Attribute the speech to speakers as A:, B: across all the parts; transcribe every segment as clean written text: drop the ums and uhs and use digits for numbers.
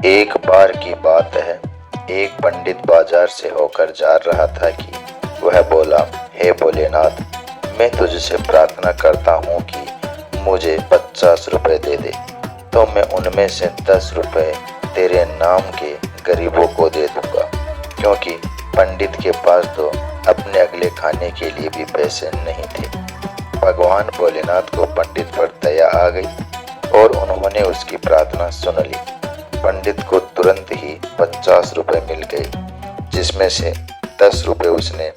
A: एक बार की बात है, एक पंडित बाजार से होकर जा रहा था कि वह बोला, हे भोलेनाथ, मैं तुझसे प्रार्थना करता हूँ कि मुझे 50 रुपए दे दे, तो मैं उनमें से 10 रुपए तेरे नाम के गरीबों को दे दूंगा। क्योंकि पंडित के पास तो अपने अगले खाने के लिए भी पैसे नहीं थे। भगवान भोलेनाथ को पंडित पर दया आ गई और उन्होंने उसकी प्रार्थना सुन ली। पंडित को तुरंत ही 50 रुपए मिल गए, जिसमें से 10 रुपए उसने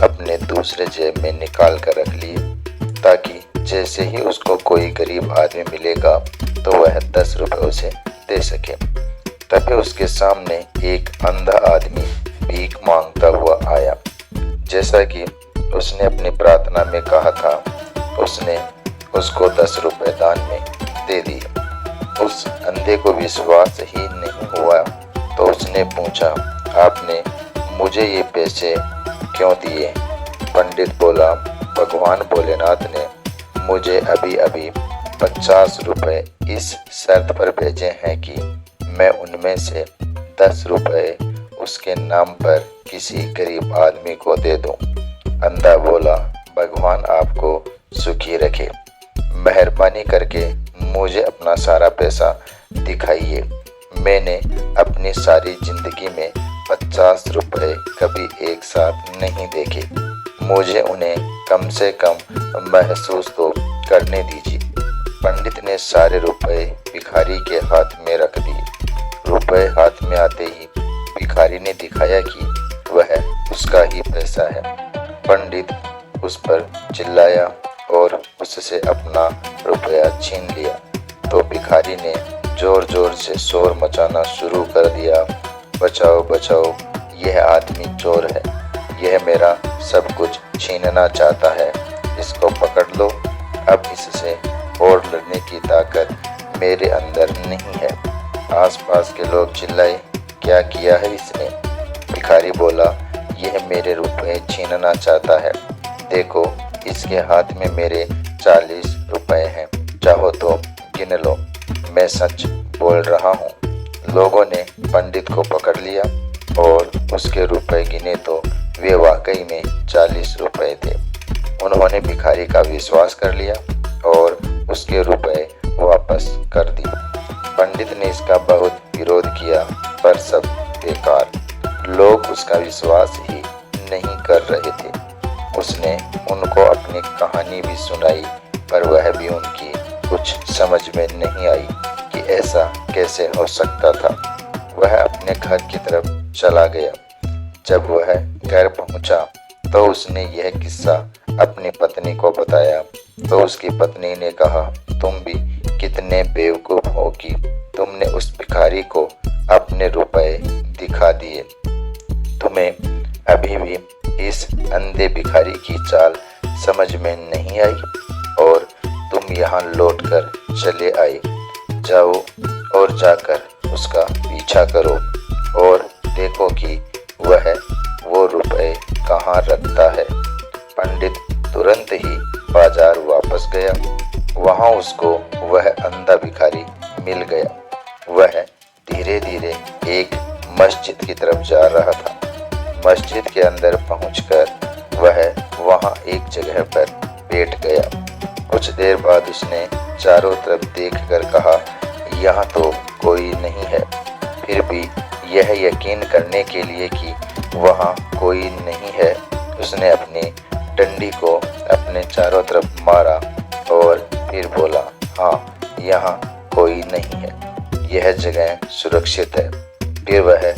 A: अपने दूसरे जेब में निकाल कर रख लिए, ताकि जैसे ही उसको कोई गरीब आदमी मिलेगा तो वह 10 रुपए उसे दे सके। तभी उसके सामने एक अंधा आदमी भीख मांगता हुआ आया। जैसा कि उसने अपनी प्रार्थना में कहा था, उसने उसको 10 रुपए दान में दे दिए। उस अंधे को विश्वास ही नहीं हुआ, तो उसने पूछा, आपने मुझे ये पैसे क्यों दिए? पंडित बोला, भगवान भोलेनाथ ने मुझे अभी अभी 50 रुपए इस शर्त पर भेजे हैं कि मैं उनमें से 10 रुपए उसके नाम पर किसी गरीब आदमी को दे दूं। अंधा बोला, भगवान आपको सुखी रखे, मेहरबानी करके मुझे अपना सारा पैसा दिखाइए। मैंने अपनी सारी जिंदगी में 50 रुपए कभी एक साथ नहीं देखे, मुझे उन्हें कम से कम महसूस तो करने दीजिए। पंडित ने सारे रुपए भिखारी के हाथ में रख दिए। रुपए हाथ में आते ही भिखारी ने दिखाया कि वह उसका ही पैसा है। पंडित उस पर चिल्लाया और उससे अपना रुपया छीन लिया। तो भिखारी ने जोर जोर से शोर मचाना शुरू कर दिया, बचाओ बचाओ, यह आदमी चोर है, यह मेरा सब कुछ छीनना चाहता है, इसको पकड़ लो। अब इससे और लड़ने की ताकत मेरे अंदर नहीं है। आसपास के लोग चिल्लाए, क्या किया है इसने? भिखारी बोला, यह मेरे रुपए छीनना चाहता है, देखो इसके हाथ में मेरे 40 रुपए हैं, चाहो तो गिन लो, मैं सच बोल रहा हूँ। लोगों ने पंडित को पकड़ लिया और उसके रुपए गिने तो वे वाकई में 40 रुपए थे। उन्होंने भिखारी का विश्वास कर लिया और उसके रुपए वापस कर दिए। पंडित ने इसका बहुत विरोध किया, पर सब बेकार, लोग उसका विश्वास ही नहीं कर रहे थे। उसने उनको अपनी कहानी भी सुनाई, पर वह भी उनकी कुछ समझ में नहीं आई कि ऐसा कैसे हो सकता था। वह अपने घर की तरफ चला गया। जब वह घर पहुंचा तो उसने यह किस्सा अपनी पत्नी को बताया, तो उसकी पत्नी ने कहा, तुम भी कितने बेवकूफ हो कि तुमने उस भिखारी को अपने रुपए दिखा दिए। तुम्हें अभी भी इस अंधे भिखारी की चाल समझ में नहीं आई और तुम यहाँ लौटकर चले आए। जाओ और जाकर उसका पीछा करो और देखो कि वह वो रुपए कहाँ रखता है। पंडित तुरंत ही बाजार वापस गया। वहाँ उसको वह अंधा भिखारी मिल गया। वह धीरे धीरे एक मस्जिद की तरफ जा रहा था। मस्जिद के अंदर पहुंचकर वह वहां एक जगह पर बैठ गया। कुछ देर बाद उसने चारों तरफ देखकर कहा, यहाँ तो कोई नहीं है। फिर भी यह यकीन करने के लिए कि वहाँ कोई नहीं है, उसने अपनी डंडी को अपने चारों तरफ मारा और फिर बोला, हाँ, यहाँ कोई नहीं है, यह जगह सुरक्षित है। फिर वह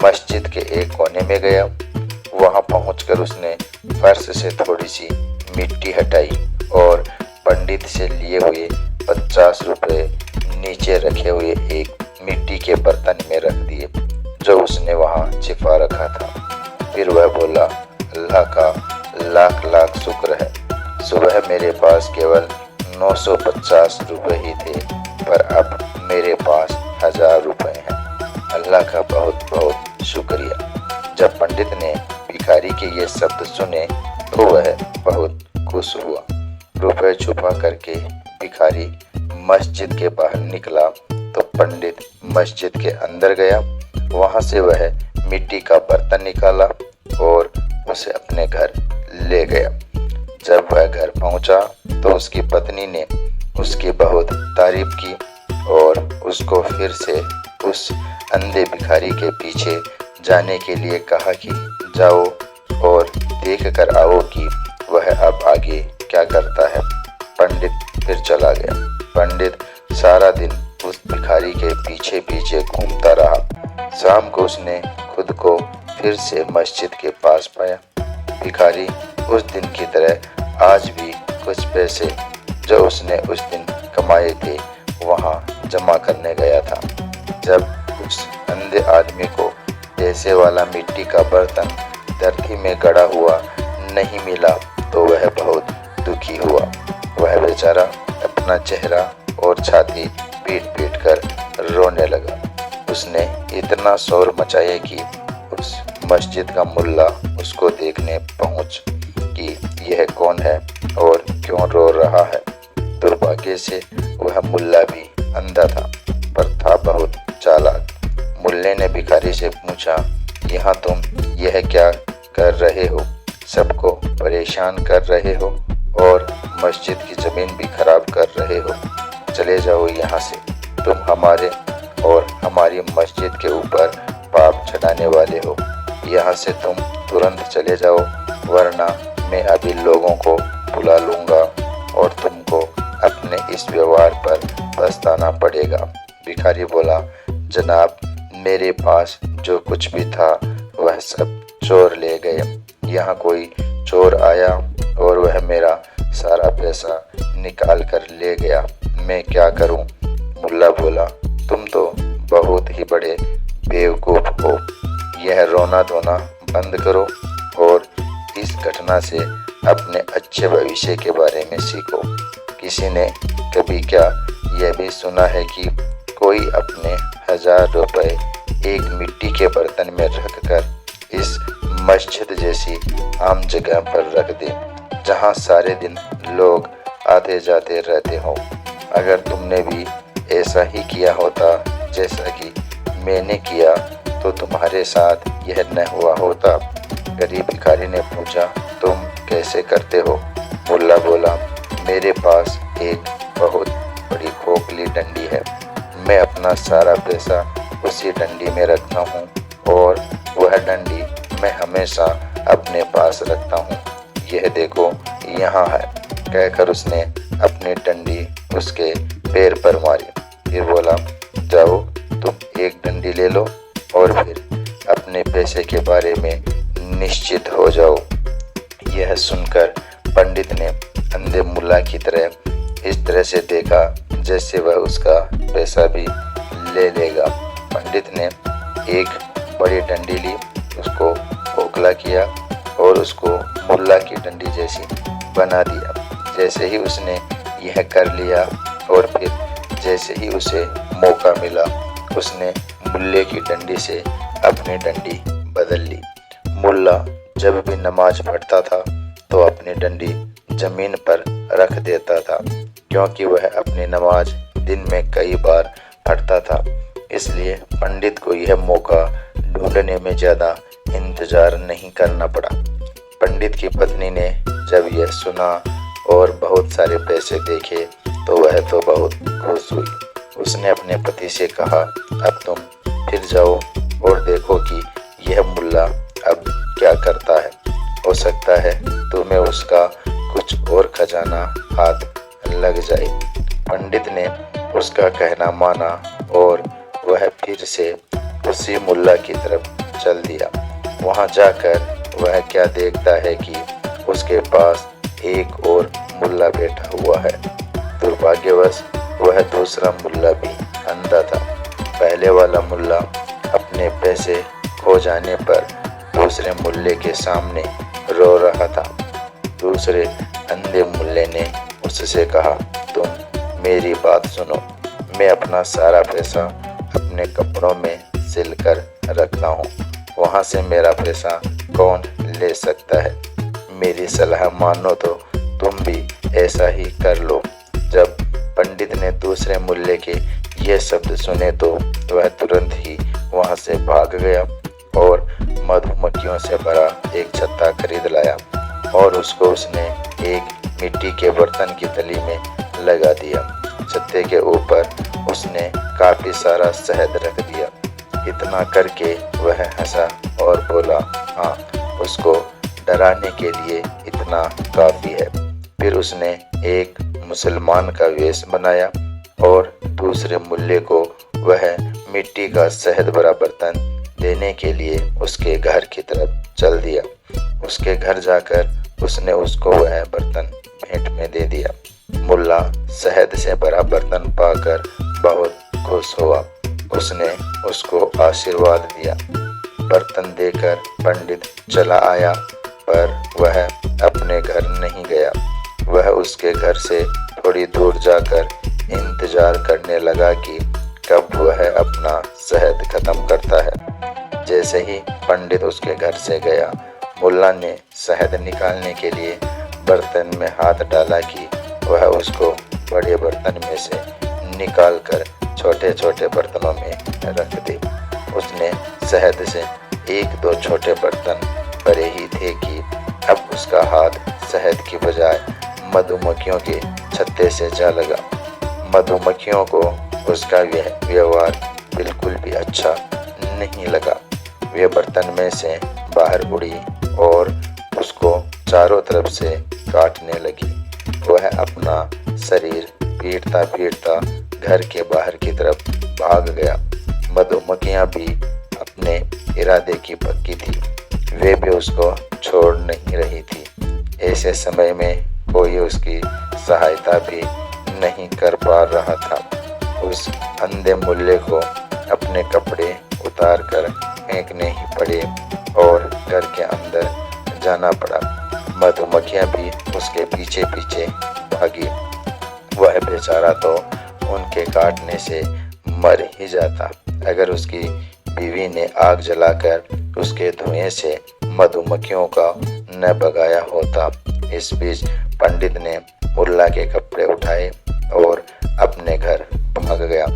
A: मस्जिद के एक कोने में गया। वहां पहुंचकर उसने फर्श से थोड़ी सी मिट्टी हटाई और पंडित से लिए हुए 50 रुपए नीचे रखे हुए एक मिट्टी के बर्तन में रख दिए, जो उसने वहां छिपा रखा था। फिर वह बोला, अल्लाह का लाख लाख शुक्र है, सुबह मेरे पास केवल 950 रुपए ही थे, पर अब मेरे पास 1000 रुपए हैं। अल्लाह का बहुत बहुत शुक्रिया। जब पंडित ने भिखारी के ये शब्द सुने तो वह बहुत खुश हुआ। रुपए छुपा करके भिखारी मस्जिद के बाहर निकला तो पंडित मस्जिद के अंदर गया। वहां से वह मिट्टी का बर्तन निकाला और उसे अपने घर ले गया। जब वह घर पहुंचा तो उसकी पत्नी ने उसकी बहुत तारीफ की और उसको फिर से उस अंधे भिखारी के पीछे जाने के लिए कहा कि जाओ और देख कर आओ कि वह अब आगे क्या करता है। पंडित फिर चला गया। पंडित सारा दिन उस भिखारी के पीछे पीछे घूमता रहा। शाम को उसने खुद को फिर से मस्जिद के पास पाया। भिखारी उस दिन की तरह आज भी कुछ पैसे जो उसने उस दिन कमाए थे वहां जमा करने गया था। जब उस अंधे आदमी को पैसे वाला मिट्टी का बर्तन धरती में गड़ा हुआ नहीं मिला तो वह बहुत दुखी हुआ। वह बेचारा अपना चेहरा और छाती पीट पीट कर रोने लगा। उसने इतना शोर मचाया कि उस मस्जिद का मुल्ला उसको देखने पहुंच कि यह कौन है और क्यों रो रहा है। दुर्भाग्य से वह मुल्ला भी अंधा था पर था बहुत चालाक। मुल्ले ने भिखारी से पूछा, यहाँ तुम यह क्या कर रहे हो? सबको परेशान कर रहे हो और मस्जिद की जमीन भी खराब कर रहे हो। चले जाओ यहाँ से, तुम हमारे और हमारी मस्जिद के ऊपर पाप चढ़ाने वाले हो। यहाँ से तुम तुरंत चले जाओ वरना मैं अभी लोगों को बुला लूँगा और तुमको अपने इस व्यवहार पर पछताना पड़ेगा। भिखारी बोला, जनाब मेरे पास जो कुछ भी था वह सब चोर ले गए। यहाँ कोई चोर आया और वह मेरा सारा पैसा निकाल कर ले गया, मैं क्या करूं? मुल्ला बोला, तुम तो बहुत ही बड़े बेवकूफ हो। यह रोना धोना बंद करो और इस घटना से अपने अच्छे भविष्य के बारे में सीखो। किसी ने कभी क्या यह भी सुना है कि कोई अपने 1000 रुपए एक मिट्टी के बर्तन में रखकर इस मस्जिद जैसी आम जगह पर रख दे जहां सारे दिन लोग आते जाते रहते हो। अगर तुमने भी ऐसा ही किया होता जैसा कि मैंने किया तो तुम्हारे साथ यह न हुआ होता। गरीब भिखारी ने पूछा, तुम कैसे करते हो? मुल्ला बोला, मेरे पास एक बहुत बड़ी खोखली डंडी है। मैं अपना सारा पैसा उसी डंडी में रखता हूँ और वह डंडी मैं हमेशा अपने पास रखता हूँ। यह देखो यहाँ है। कहकर उसने अपनी डंडी उसके पैर पर मारी। फिर बोला, जाओ तुम एक डंडी ले लो और फिर अपने पैसे के बारे में निश्चित हो जाओ। यह सुनकर पंडित ने अंधे मुल्ला की तरह इस तरह से देखा जैसे वह उसका पैसा भी ले लेगा। पंडित ने एक बड़ी डंडी ली, उसको खोखला किया और उसको मुल्ला की डंडी जैसी बना दिया। जैसे ही उसने यह कर लिया और फिर जैसे ही उसे मौका मिला उसने मुल्ले की डंडी से अपनी डंडी बदल ली। मुल्ला जब भी नमाज पढ़ता था तो अपनी डंडी जमीन पर रख देता था क्योंकि वह अपनी नमाज दिन में कई बार पढ़ता था। इसलिए पंडित को यह मौका ढूंढने में ज़्यादा इंतजार नहीं करना पड़ा। पंडित की पत्नी ने जब यह सुना और बहुत सारे पैसे देखे तो वह तो बहुत खुश हुई। उसने अपने पति से कहा, अब तुम फिर जाओ और देखो कि यह मुल्ला अब क्या करता है। हो सकता है तुम्हें उसका कुछ और खजाना हाथ लग जाए। पंडित ने उसका कहना माना और वह फिर से उसी मुल्ला की तरफ चल दिया। वहां जाकर वह क्या देखता है कि उसके पास एक और मुल्ला बैठा हुआ है। दुर्भाग्यवश वह दूसरा मुल्ला भी अंधा था। पहले वाला मुल्ला अपने पैसे खो जाने पर दूसरे मुल्ले के सामने रो रहा था। दूसरे अंधे मुल्ले ने उससे कहा, तुम मेरी बात सुनो, मैं अपना सारा पैसा अपने कपड़ों में सिल कर रखता हूँ, वहाँ से मेरा पैसा कौन ले सकता है। मेरी सलाह मानो तो तुम भी ऐसा ही कर लो। जब पंडित ने दूसरे मुल्ले के यह शब्द सुने तो वह तुरंत ही वहां से भाग गया और मधुमक्खियों से भरा एक छत्ता खरीद लाया और उसको उसने एक मिट्टी के बर्तन की तली में लगा दिया। छत्ते के ऊपर उसने काफी सारा शहद रख दिया। इतना करके वह हंसा और बोला, हाँ, उसको डराने के लिए इतना काफी है। फिर उसने एक मुसलमान का वेश बनाया और दूसरे मुल्ले को वह मिट्टी का शहद भरा बर्तन देने के लिए उसके घर की तरफ चल दिया। उसके घर जाकर उसने उसको वह बर्तन भेंट में दे दिया। मुल्ला शहद से भरा बर्तन पाकर बहुत खुश हुआ। उसने उसको आशीर्वाद दिया। बर्तन देकर पंडित चला आया, पर वह अपने घर नहीं गया। वह उसके घर से थोड़ी दूर जाकर इंतजार करने लगा कि कब वह अपना शहद खत्म करता है। जैसे ही पंडित उसके घर से गया, मुल्ला ने शहद निकालने के लिए बर्तन में हाथ डाला कि वह उसको बड़े बर्तन में से निकालकर छोटे छोटे बर्तनों में रख दे। उसने शहद से एक दो छोटे बर्तन भरे ही थे कि अब उसका हाथ शहद की बजाय मधुमक्खियों के छत्ते से जा लगा। मधुमक्खियों को उसका यह व्यवहार बिल्कुल भी अच्छा नहीं लगा। वे बर्तन में से बाहर उड़ी और उसको चारों तरफ से काटने लगी। वह अपना शरीर पीटता पीटता घर के बाहर की तरफ भाग गया। मधुमक्खियां भी अपने इरादे की पक्की थी। वे भी उसको छोड़ नहीं रही थी। ऐसे समय में कोई उसकी सहायता भी नहीं कर पा रहा था। उस अंधे मुल्ले को अपने कपड़े उतार कर फेंकने ही पड़े और घर के अंदर जाना पड़ा। मधुमक्खियां भी उसके पीछे पीछे भागी। वह बेचारा तो उनके काटने से मर ही जाता अगर उसकी बीवी ने आग जलाकर उसके धुएं से मधुमक्खियों का न भगाया होता। इस बीच पंडित ने मुल्ला के कपड़े उठाए और अपने घर भाग गया।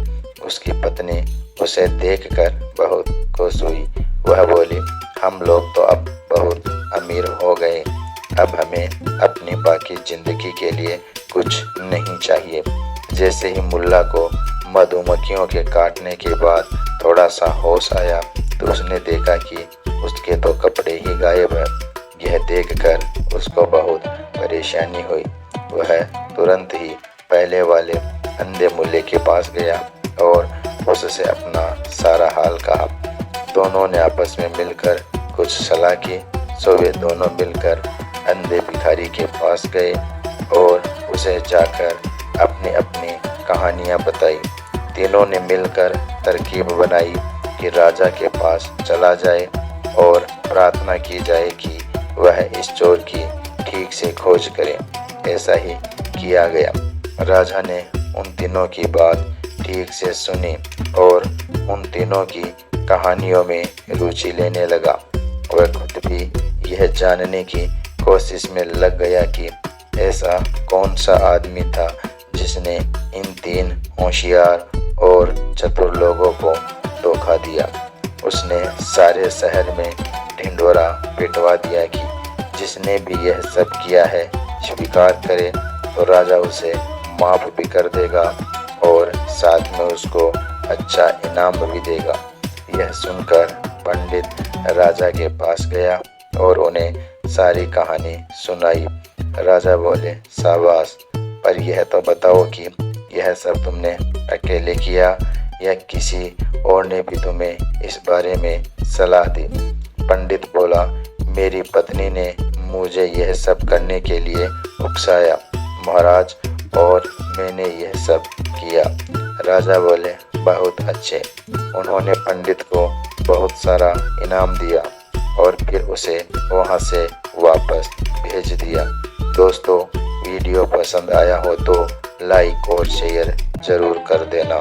A: उसकी पत्नी उसे देखकर बहुत खुश हुई। वह बोली, हम लोग तो अब बहुत अमीर हो गए। अब हमें अपनी बाकी जिंदगी के लिए कुछ नहीं चाहिए। जैसे ही मुल्ला को मधुमक्खियों के काटने के बाद थोड़ा सा होश आया तो उसने देखा कि उसके तो कपड़े ही गायब हैं। यह देखकर उसको बहुत परेशानी हुई। वह तुरंत ही पहले वाले अंधे मुल्ले के पास गया और उससे अपना सारा हाल कहा। दोनों ने आपस में मिलकर कुछ सलाह की। सो वे दोनों मिलकर अंधे भिखारी के पास गए और उसे जाकर अपनी अपनी कहानियां बताई। तीनों ने मिलकर तरकीब बनाई कि राजा के पास चला जाए और प्रार्थना की जाए कि वह इस चोर की ठीक से खोज करे। ऐसा ही किया गया। राजा ने उन तीनों की बात ठीक से सुनी और उन तीनों की कहानियों में रुचि लेने लगा। वह खुद भी यह जानने की कोशिश में लग गया कि ऐसा कौन सा आदमी था जिसने इन तीन होशियार और चतुर लोगों को धोखा दिया। उसने सारे शहर में ढिंढोरा पिटवा दिया कि जिसने भी यह सब किया है स्वीकार करे तो राजा उसे माफ भी कर देगा और साथ में उसको अच्छा इनाम भी देगा। यह सुनकर पंडित राजा के पास गया और उन्हें सारी कहानी सुनाई। राजा बोले, शाबाश, पर यह तो बताओ कि यह सब तुमने अकेले किया या किसी और ने भी तुम्हें इस बारे में सलाह दी? पंडित बोला, मेरी पत्नी ने मुझे यह सब करने के लिए उकसाया महाराज, और मैंने यह सब किया। राजा बोले, बहुत अच्छे। उन्होंने पंडित को बहुत सारा इनाम दिया और फिर उसे वहां से वापस भेज दिया। दोस्तों, वीडियो पसंद आया हो तो लाइक और शेयर जरूर कर देना।